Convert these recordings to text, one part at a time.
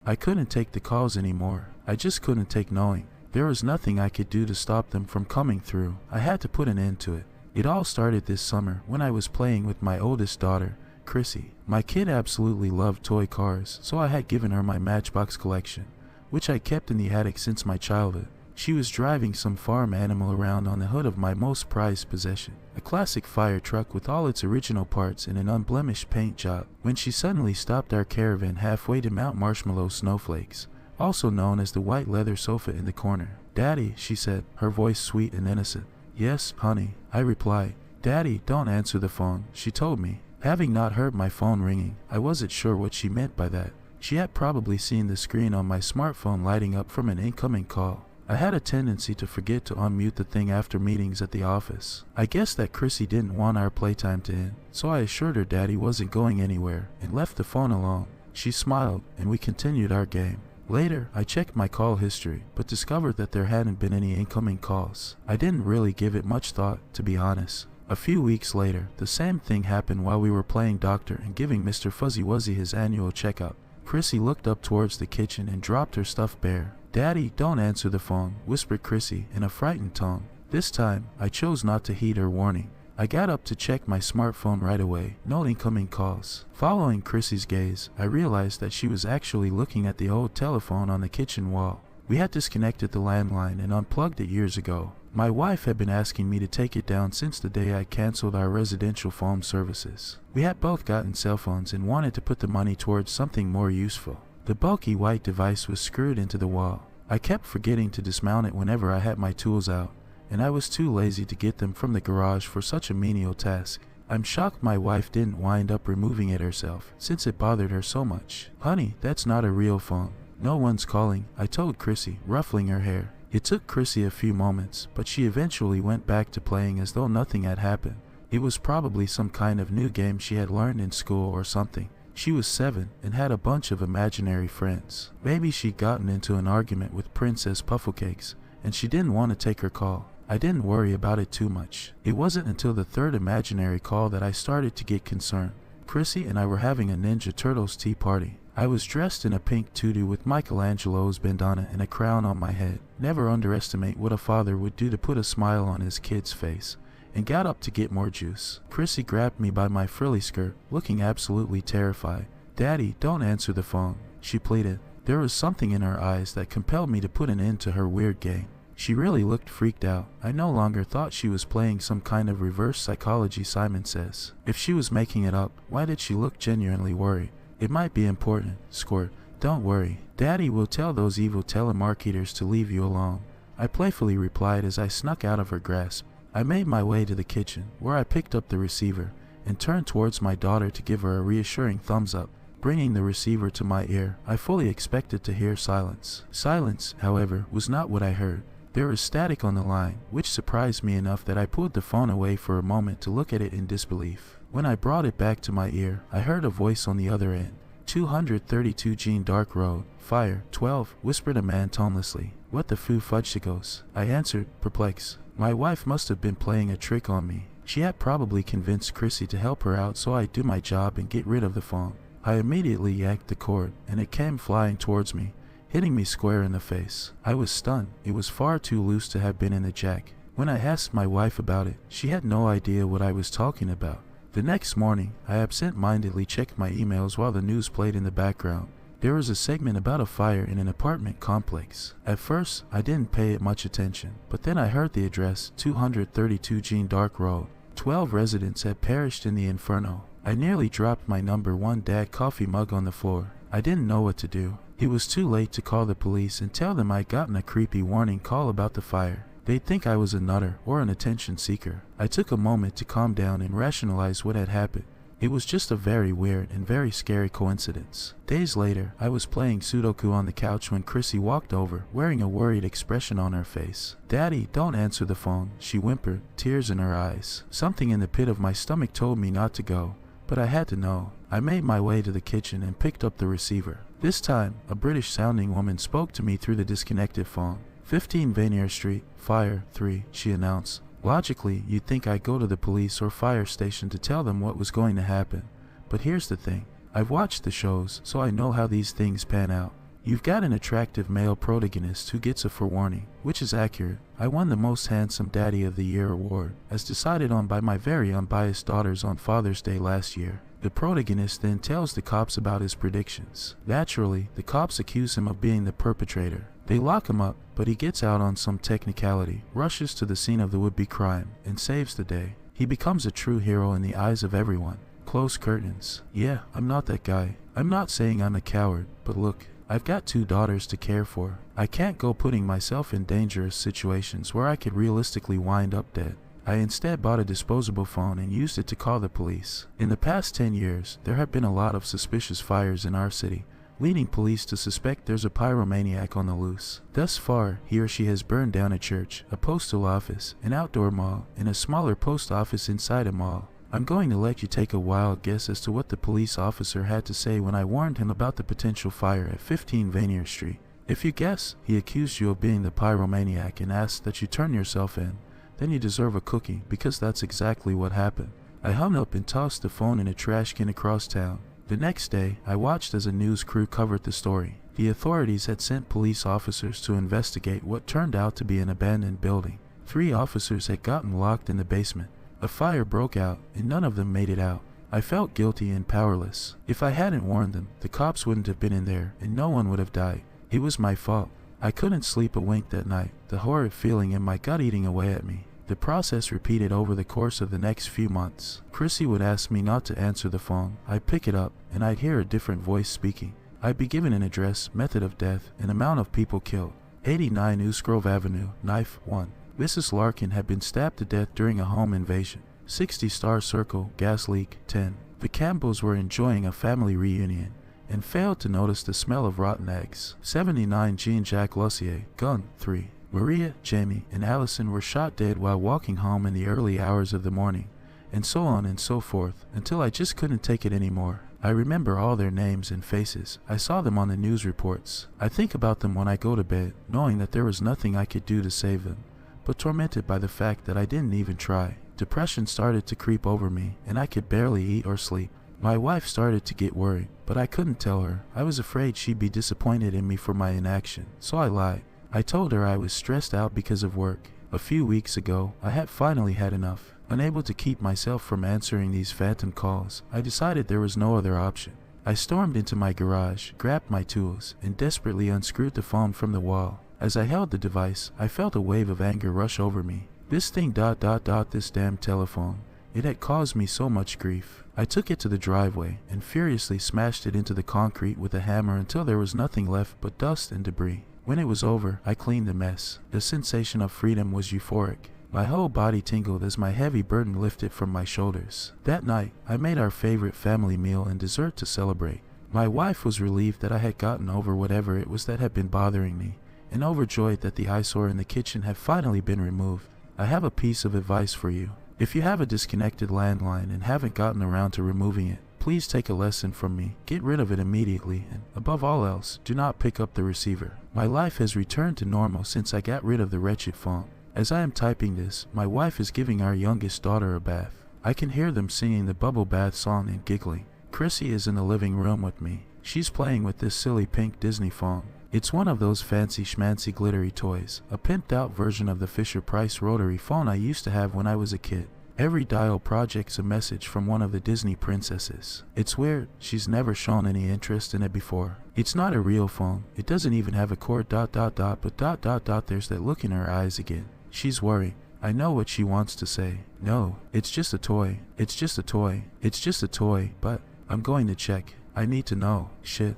I couldn't take the calls anymore. I just couldn't take knowing there was nothing I could do to stop them from coming through. I had to put an end to it. It all started this summer when I was playing with my oldest daughter, Chrissie. My kid absolutely loved toy cars, so I had given her my Matchbox collection, which I kept in the attic since my childhood. She was driving some farm animal around on the hood of my most prized possession, a classic fire truck with all its original parts and an unblemished paint job, when she suddenly stopped our caravan halfway to Mount Marshmallow Snowflakes, also known as the white leather sofa in the corner. "Daddy," she said, her voice sweet and innocent. "Yes, honey," I replied. "Daddy, don't answer the phone," she told me. Having not heard my phone ringing, I wasn't sure what she meant by that. She had probably seen the screen on my smartphone lighting up from an incoming call. I had a tendency to forget to unmute the thing after meetings at the office. I guessed that Chrissie didn't want our playtime to end, so I assured her Daddy wasn't going anywhere and left the phone alone. She smiled, and we continued our game. Later, I checked my call history, but discovered that there hadn't been any incoming calls. I didn't really give it much thought, to be honest. A few weeks later, the same thing happened while we were playing doctor and giving Mr. Fuzzy Wuzzy his annual checkup. Chrissie looked up towards the kitchen and dropped her stuffed bear. "Daddy, don't answer the phone," whispered Chrissie in a frightened tone. This time, I chose not to heed her warning. I got up to check my smartphone right away. No incoming calls. Following Chrissie's gaze, I realized that she was actually looking at the old telephone on the kitchen wall. We had disconnected the landline and unplugged it years ago. My wife had been asking me to take it down since the day I canceled our residential phone services. We had both gotten cell phones and wanted to put the money towards something more useful. The bulky white device was screwed into the wall. I kept forgetting to dismount it whenever I had my tools out, and I was too lazy to get them from the garage for such a menial task. I'm shocked my wife didn't wind up removing it herself, since it bothered her so much. "Honey, that's not a real phone. No one's calling," I told Chrissie, ruffling her hair. It took Chrissie a few moments, but she eventually went back to playing as though nothing had happened. It was probably some kind of new game she had learned in school or something. She was 7 and had a bunch of imaginary friends. Maybe she'd gotten into an argument with Princess Pufflecakes, and she didn't want to take her call. I didn't worry about it too much. It wasn't until the third imaginary call that I started to get concerned. Chrissie and I were having a Ninja Turtles tea party. I was dressed in a pink tutu with Michelangelo's bandana and a crown on my head. Never underestimate what a father would do to put a smile on his kid's face, and got up to get more juice. Chrissie grabbed me by my frilly skirt, looking absolutely terrified. "Daddy, don't answer the phone," she pleaded. There was something in her eyes that compelled me to put an end to her weird game. She really looked freaked out. I no longer thought she was playing some kind of reverse psychology, Simon Says. If she was making it up, why did she look genuinely worried? "It might be important, Squirt. Don't worry. Daddy will tell those evil telemarketers to leave you alone," I playfully replied as I snuck out of her grasp. I made my way to the kitchen, where I picked up the receiver and turned towards my daughter to give her a reassuring thumbs up. Bringing the receiver to my ear, I fully expected to hear silence. Silence, however, was not what I heard. There was static on the line, which surprised me enough that I pulled the phone away for a moment to look at it in disbelief. When I brought it back to my ear, I heard a voice on the other end. 232 Jean Dark Road, Fire, 12, whispered a man tonelessly. "What the fudgicles?" I answered, perplexed. My wife must have been playing a trick on me. She had probably convinced Chrissie to help her out so I'd do my job and get rid of the phone. I immediately yanked the cord, and it came flying towards me, hitting me square in the face. I was stunned. It was far too loose to have been in the jack. When I asked my wife about it, she had no idea what I was talking about. The next morning, I absent-mindedly checked my emails while the news played in the background. There was a segment about a fire in an apartment complex. At first, I didn't pay it much attention, but then I heard the address, 232 Jean Dark Road. 12 residents had perished in the inferno. I nearly dropped my #1 Dad coffee mug on the floor. I didn't know what to do. It was too late to call the police and tell them I'd gotten a creepy warning call about the fire. They'd think I was a nutter or an attention seeker. I took a moment to calm down and rationalize what had happened. It was just a very weird and very scary coincidence. Days later, I was playing Sudoku on the couch when Chrissie walked over, wearing a worried expression on her face. "Daddy, don't answer the phone," she whimpered, tears in her eyes. Something in the pit of my stomach told me not to go, but I had to know. I made my way to the kitchen and picked up the receiver. This time, a British-sounding woman spoke to me through the disconnected phone. 15 Vanier Street, Fire 3, she announced. Logically, you'd think I'd go to the police or fire station to tell them what was going to happen. But here's the thing. I've watched the shows, so I know how these things pan out. You've got an attractive male protagonist who gets a forewarning, which is accurate. I won the Most Handsome Daddy of the Year award, as decided on by my very unbiased daughters on Father's Day last year. The protagonist then tells the cops about his predictions. Naturally, the cops accuse him of being the perpetrator. They lock him up, but he gets out on some technicality, rushes to the scene of the would-be crime, and saves the day. He becomes a true hero in the eyes of everyone. Close curtains. Yeah, I'm not that guy. I'm not saying I'm a coward, but look, I've got 2 daughters to care for. I can't go putting myself in dangerous situations where I could realistically wind up dead. I instead bought a disposable phone and used it to call the police. In the past 10 years, there have been a lot of suspicious fires in our city, leading police to suspect there's a pyromaniac on the loose. Thus far, he or she has burned down a church, a postal office, an outdoor mall, and a smaller post office inside a mall. I'm going to let you take a wild guess as to what the police officer had to say when I warned him about the potential fire at 15 Vanier Street. If you guess, he accused you of being the pyromaniac and asked that you turn yourself in. Then you deserve a cookie, because that's exactly what happened. I hung up and tossed the phone in a trash can across town. The next day, I watched as a news crew covered the story. The authorities had sent police officers to investigate what turned out to be an abandoned building. 3 officers had gotten locked in the basement. A fire broke out, and none of them made it out. I felt guilty and powerless. If I hadn't warned them, the cops wouldn't have been in there, and no one would have died. It was my fault. I couldn't sleep a wink that night, the horrid feeling in my gut eating away at me. The process repeated over the course of the next few months. Chrissie would ask me not to answer the phone. I'd pick it up, and I'd hear a different voice speaking. I'd be given an address, method of death, and amount of people killed. 89 East Grove Avenue, knife 1. Mrs. Larkin had been stabbed to death during a home invasion. 60 Star Circle, gas leak 10. The Campbells were enjoying a family reunion and failed to notice the smell of rotten eggs. 79 Jean-Jacques Lussier, gun 3. Maria, Jamie, and Allison were shot dead while walking home in the early hours of the morning, and so on and so forth, until I just couldn't take it anymore. I remember all their names and faces. I saw them on the news reports. I think about them when I go to bed, knowing that there was nothing I could do to save them, but tormented by the fact that I didn't even try. Depression started to creep over me, and I could barely eat or sleep. My wife started to get worried, but I couldn't tell her. I was afraid she'd be disappointed in me for my inaction, so I lied. I told her I was stressed out because of work. A few weeks ago, I had finally had enough. Unable to keep myself from answering these phantom calls, I decided there was no other option. I stormed into my garage, grabbed my tools, and desperately unscrewed the phone from the wall. As I held the device, I felt a wave of anger rush over me. This thing ... this damn telephone. It had caused me so much grief. I took it to the driveway and furiously smashed it into the concrete with a hammer until there was nothing left but dust and debris. When it was over, I cleaned the mess. The sensation of freedom was euphoric. My whole body tingled as my heavy burden lifted from my shoulders. That night, I made our favorite family meal and dessert to celebrate. My wife was relieved that I had gotten over whatever it was that had been bothering me, and overjoyed that the eyesore in the kitchen had finally been removed. I have a piece of advice for you. If you have a disconnected landline and haven't gotten around to removing it, please take a lesson from me. Get rid of it immediately, and above all else, do not pick up the receiver. My life has returned to normal since I got rid of the wretched phone. As I am typing this, my wife is giving our youngest daughter a bath. I can hear them singing the bubble bath song and giggling. Chrissie is in the living room with me. She's playing with this silly pink Disney phone. It's one of those fancy schmancy glittery toys, a pimped out version of the Fisher-Price rotary phone I used to have when I was a kid. Every dial projects a message from one of the Disney princesses. It's weird, she's never shown any interest in it before. It's not a real phone. It doesn't even have a cord ... but ... there's that look in her eyes again. She's worried. I know what she wants to say. No, it's just a toy. It's just a toy. It's just a toy, but I'm going to check. I need to know. Shit.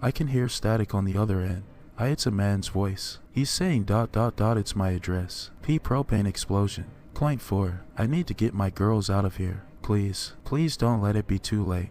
I can hear static on the other end. It's a man's voice. He's saying ... it's my address. P propane explosion. Point 4. I need to get my girls out of here. Please don't let it be too late.